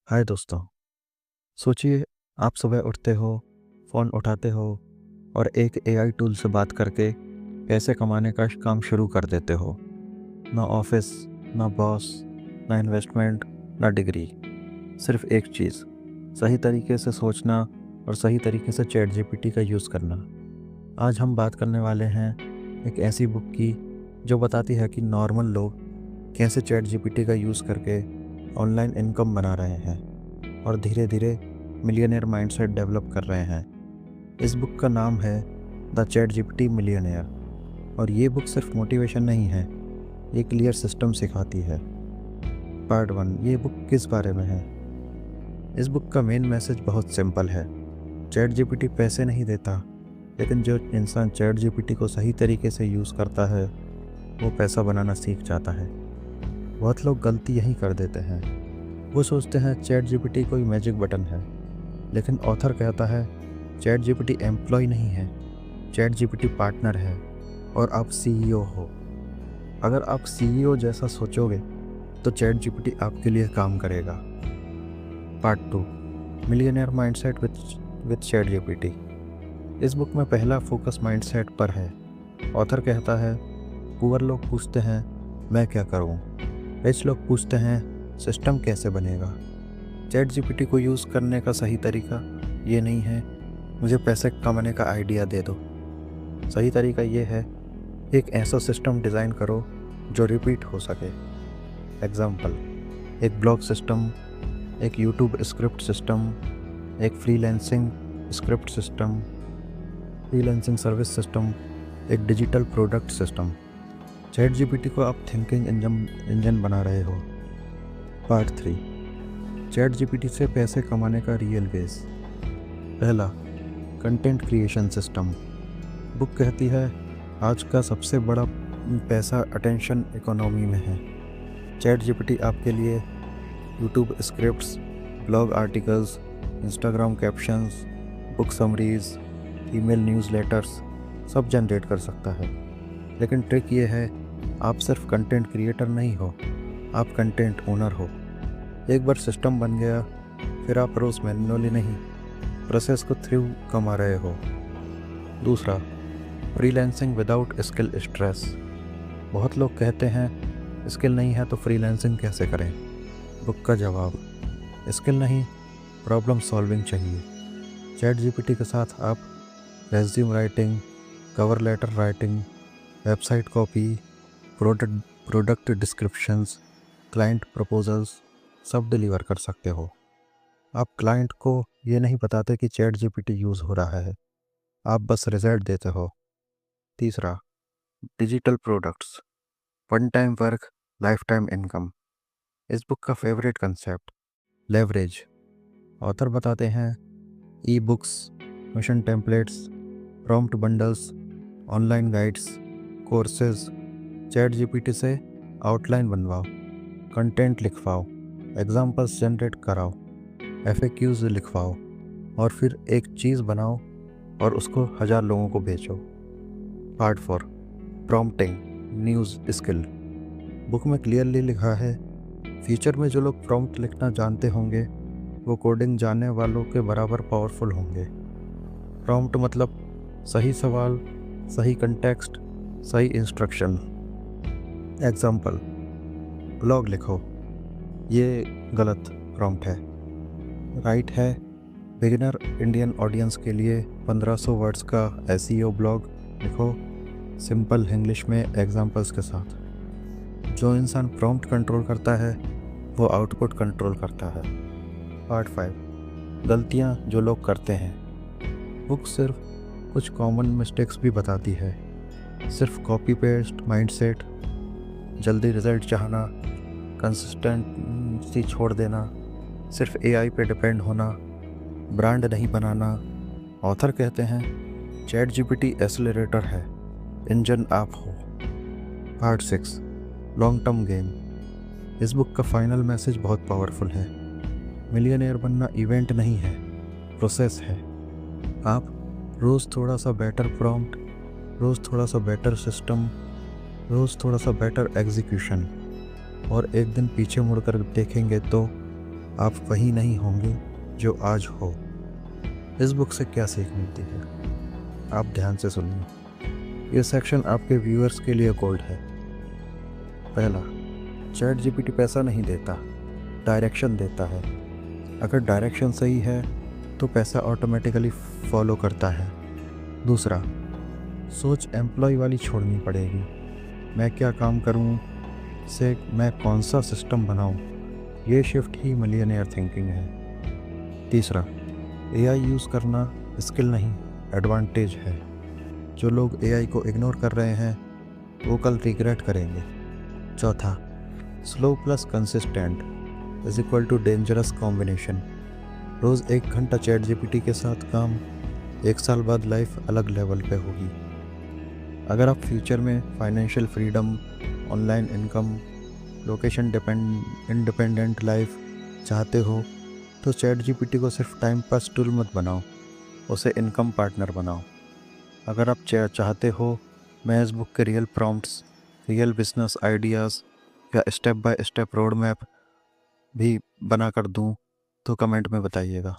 हाय दोस्तों। सोचिए, आप सुबह उठते हो, फ़ोन उठाते हो और एक एआई टूल से बात करके पैसे कमाने का काम शुरू कर देते हो। ना ऑफिस, ना बॉस, ना इन्वेस्टमेंट, ना डिग्री। सिर्फ एक चीज़, सही तरीके से सोचना और सही तरीके से चैट जीपीटी का यूज़ करना। आज हम बात करने वाले हैं एक ऐसी बुक की जो बताती है कि नॉर्मल लोग कैसे चैट जीपीटी का यूज़ करके ऑनलाइन इनकम बना रहे हैं और धीरे धीरे मिलियनेयर माइंडसेट डेवलप कर रहे हैं। इस बुक का नाम है द चैट जीपीटी मिलियनेयर और ये बुक सिर्फ मोटिवेशन नहीं है, ये क्लियर सिस्टम सिखाती है। पार्ट 1, ये बुक किस बारे में है? इस बुक का मेन मैसेज बहुत सिंपल है। चैट जीपीटी पैसे नहीं देता, लेकिन जो इंसान चैट जीपीटी को सही तरीके से यूज़ करता है वो पैसा बनाना सीख जाता है। बहुत लोग गलती यही कर देते हैं, वो सोचते हैं चैट जीपीटी कोई मैजिक बटन है, लेकिन ऑथर कहता है चैट जीपीटी एम्प्लॉय नहीं है, चैट जीपीटी पार्टनर है और आप सीईओ हो। अगर आप सीईओ जैसा सोचोगे तो चैट जीपीटी आपके लिए काम करेगा। Part 2, millionaire mindset with chat GPT. इस बुक में पहला फोकस माइंडसेट पर है। ऑथर कहता है पुअर लोग पूछते हैं मैं क्या करूं, रिच लोग पूछते हैं सिस्टम कैसे बनेगा। चैट जीपीटी को यूज़ करने का सही तरीका ये नहीं है मुझे पैसे कमाने का आइडिया दे दो। सही तरीका ये है एक ऐसा सिस्टम डिज़ाइन करो जो रिपीट हो सके। एग्जाम्पल, एक ब्लॉग सिस्टम, एक यूट्यूब स्क्रिप्ट सिस्टम, एक freelancing script system, freelancing service system, एक digital product system. Chat GPT को आप थिंकिंग इंजन बना रहे हो। पार्ट 3, चैट जीपीटी से पैसे कमाने का रियल वेज। पहला, कंटेंट क्रिएशन सिस्टम। बुक कहती है आज का सबसे बड़ा पैसा अटेंशन इकोनॉमी में है। चैट जीपीटी आपके लिए YouTube scripts, blog articles, Instagram captions, book summaries, email newsletters सब जनरेट कर सकता है। लेकिन ट्रिक ये है आप सिर्फ कंटेंट क्रिएटर नहीं हो, आप कंटेंट ओनर हो। एक बार सिस्टम बन गया फिर आप रोज़ मैन्युअली नहीं, प्रोसेस को थ्रू कमा रहे हो। दूसरा, फ्रीलांसिंग विदाउट स्किल स्ट्रेस। बहुत लोग कहते हैं स्किल नहीं है तो फ्रीलांसिंग कैसे करें। बुक का जवाब, स्किल नहीं, प्रॉब्लम सॉल्विंग चाहिए। चैट जीपीटी के साथ आप resume writing, cover letter writing, website copy, product descriptions, client proposals सब डिलीवर कर सकते हो। आप क्लाइंट को ये नहीं बताते कि चैट जीपीटी यूज़ हो रहा है, आप बस रिजल्ट देते हो। तीसरा, digital products, one time work, life time income. इस बुक का फेवरेट कंसेप्ट, लेवरेज। ऑथर बताते हैं e books, mission templates, prompt bundles, online guides, courses. Chat GPT से आउटलाइन बनवाओ, कंटेंट लिखवाओ, एग्जाम्पल्स जनरेट कराओ, FAQs लिखवाओ और फिर एक चीज़ बनाओ और उसको 1000 लोगों को बेचो। Part 4, prompting news skill. Book में क्लियरली लिखा है फ्यूचर में जो लोग प्रॉम्प्ट लिखना जानते होंगे वो कोडिंग जानने वालों के बराबर पावरफुल होंगे। प्रॉम्प्ट मतलब सही सवाल, सही कंटेक्स्ट, सही इंस्ट्रक्शन। एग्जाम्पल, ब्लॉग लिखो, ये गलत प्रॉम्प्ट है। राइट है बिगिनर इंडियन ऑडियंस के लिए 1500 वर्ड्स का SEO ब्लॉग लिखो, सिंपल इंग्लिश में एग्जाम्पल्स के साथ। जो इंसान प्रॉम्प्ट कंट्रोल करता है वो आउटपुट कंट्रोल करता है। पार्ट 5, गलतियाँ जो लोग करते हैं। बुक सिर्फ कुछ कॉमन मिस्टेक्स भी बताती है। सिर्फ कॉपी पेस्ट माइंडसेट, जल्दी रिजल्ट चाहना, कंसिस्टेंसी छोड़ देना, सिर्फ AI पे डिपेंड होना, ब्रांड नहीं बनाना। ऑथर कहते हैं चैट जीपीटी एक्सेलरेटर है, इंजन आप हो। Part 6, long term game. इस बुक का फाइनल मैसेज बहुत पावरफुल है। मिलियनेयर बनना इवेंट नहीं है, प्रोसेस है। आप रोज़ थोड़ा सा बेटर प्रॉम्प्ट, रोज़ थोड़ा सा बेटर सिस्टम, रोज़ थोड़ा सा बेटर एग्जीक्यूशन और एक दिन पीछे मुड़कर देखेंगे तो आप वही नहीं होंगे जो आज हो। इस बुक से क्या सीख मिलती है? आप ध्यान से सुनिए। ये सेक्शन आपके व्यूअर्स के लिए गोल्ड है। पहला, चैट जीपीटी पैसा नहीं देता, डायरेक्शन देता है। अगर डायरेक्शन सही है तो पैसा ऑटोमेटिकली फॉलो करता है। दूसरा, सोच एम्प्लॉय वाली छोड़नी पड़ेगी। मैं क्या काम करूं से मैं कौन सा सिस्टम बनाऊं, ये शिफ्ट ही मिलियनेयर थिंकिंग है। तीसरा, एआई यूज़ करना स्किल नहीं, एडवांटेज है। जो लोग एआई को इग्नोर कर रहे हैं वो कल रिग्रेट करेंगे। चौथा, slow plus consistent is equal to dangerous combination. रोज़ 1 घंटा चैट जीपीटी के साथ काम, 1 साल बाद लाइफ अलग लेवल पे होगी। अगर आप फ्यूचर में financial freedom, online income, location independent life चाहते हो तो चैट जीपीटी को सिर्फ टाइम पास टूल मत बनाओ, उसे इनकम पार्टनर बनाओ। अगर आप चाहते हो मैं इस बुक के real prompts, real business ideas या step by step road map भी बना कर दूँ तो कमेंट में बताइएगा।